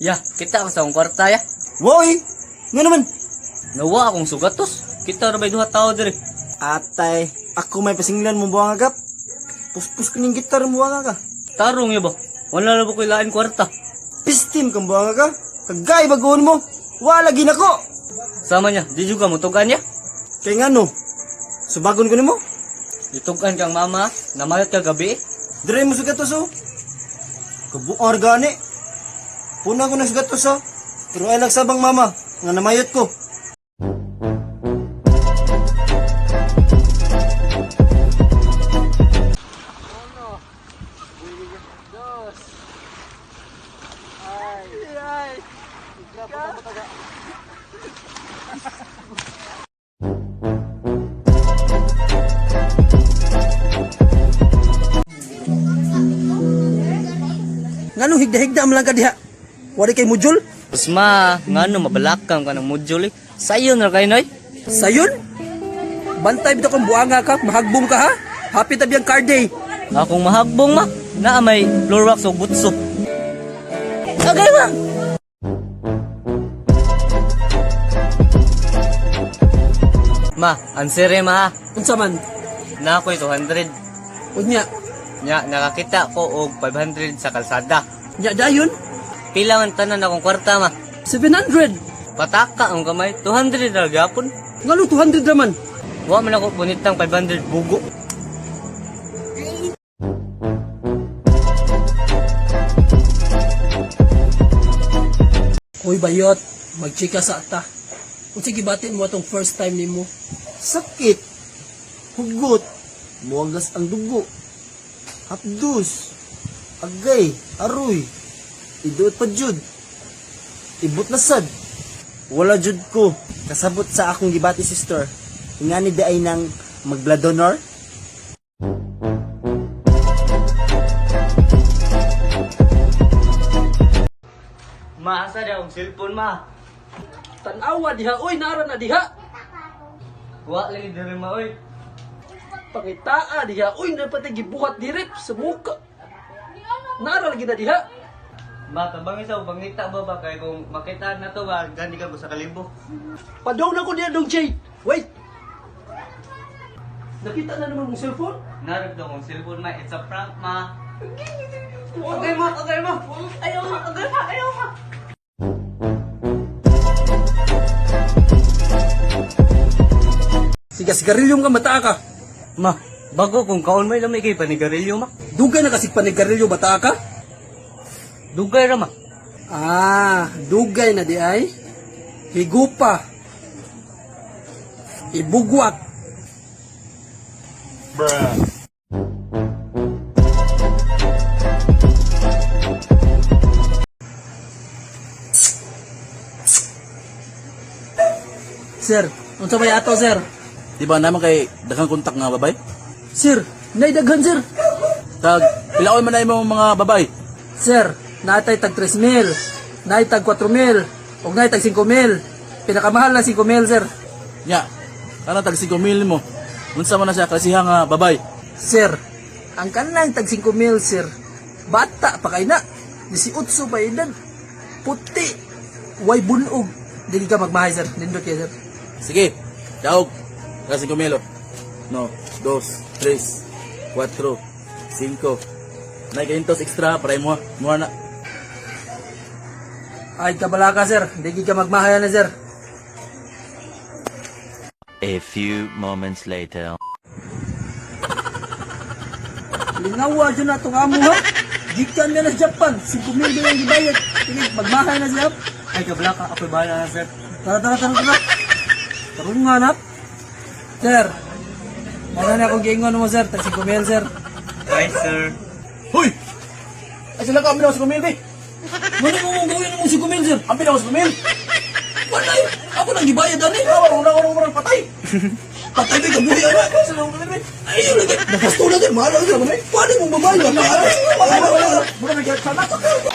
Ya, kita ang sa akong kwarta ya. Woy! Nga naman. Nawa akong sugatos. Kita ra bay duha tawo diri. Atay, ako may pasinglan mo buwang agap. Puspus ka ng gitar mo buwang ka. Tarong ya ba? Wala na ba ko ilain kwarta? Pistim kang buwang ka. Kagay bagoon mo. Wala ginako. Sama niya, di juga mutugan niya. Kaya nga no. Subagon ko nimo. Ditugan kang mama, namayot ka gabi. Dire mo sugatos oh. Kabuang gani. Puna ko na sugatos oh. Pero ay nagsabang mama. Nga namayot ko. Ngano higda-higda am lang ka diha? Wari kay mujul? Usma, ngano mabalakang ka ng module eh. Sayon ra kay noy. Sayon? Bantay bitaw kang buanga ka, mahagbong ka ha? Happy tabiyang card day. Akong mahagbong ma. Naa may floor wax o butso. Agay ma! Ma, ansere ma. Unsa man? Na ako'y 200. Unya, Nya, nakakita ko og 500 sa kalsada. nya dayon? Pila man tanan akong kwarta ma. 700. Pataka ang kamay, 200 ra gyapon. Ngano 200 raman? Wa man ako punitang 500 bugo. Uy bayot, magchika sa ata. Kung sige batin mo atong first time nimo. Sakit. Hugot. Muwagas ang dugo. Hapdus. Agay. Aroy. Iduot pa jud. Ibot na sad. Wala jud ko. Kasabot sa akong gibati sister. Ingani di ay nang mag-blood donor. Ma, asa daw ang cellphone ma? Tanawa diha, uy nara na diha. Wa lagi diri ma oy. Pakitaa diha, uy napatay gibuhat dirip sa muka. Nara lagi na diha. Ma, tabang isa pangita ba kay kung makita na to ba gani ka ko sa kalibo. Padaw na ko diha dong Jay. Wait. Nakita na naman mong cellphone? Narag daw ang cellphone ma, it's a prank ma. Okay ma, okay ma. Ayaw ma, okay ma, ayaw ma. Sige, sigarilyong ka mata ka. Ma, bago kung kaon may lamay kay panigarilyo ma. Dugay na kasi panigarilyo bata ka. Dugay ra ma. Ah, dugay na di ay. Higupa. Ibugwak. Sir, unsa may ato sir? Di ba naman kay daghang kontak nga babay? Sir, naidaghan sir. Tag, ilaon man na imong mga babay. Sir, natay tag 3,000, natay tag 4,000, ug natay tag 5,000. Pinakamahal na 5,000 sir. Nya, kana tag 5,000 mo. Unsa man na siya kasihang nga babay? Sir, ang kanang tag 5,000 sir. Bata pa kay na. 18 pa edad. Puti. Way bunog. Dili ka magmahay sir. Nindot kay sir. Sige, daog. Kasi kumelo. No, 2, 3, 4, 5. Nagkaintos extra para mo na. Ay kabala ka sir. Dili ka magmahay na sir. A few moments later. Lingawa dyan na itong amo ha. Gikan na sa Japan. 5,000 ba yung gibayad. Sige, magmahay na siya. Ay kabla ka, ako'y bahala na sir. Tara. Tarong nga nap. Sir, wala na akong giingon mo sir. Tag 5,000 sir. Hi sir. Hoy! Ay sila ka, amin ako sa kumil, Wala mo mong gawin mo 5,000 sir. Amin ako sa kumil. Wala yun. Ako nang gibayad ani. Wala patay. Patay ka kabuhi ano. Ay yun lagi. Nakasto na din. Mahal ako sir. Paano mo babayad? Wala. Muna nagkakasama.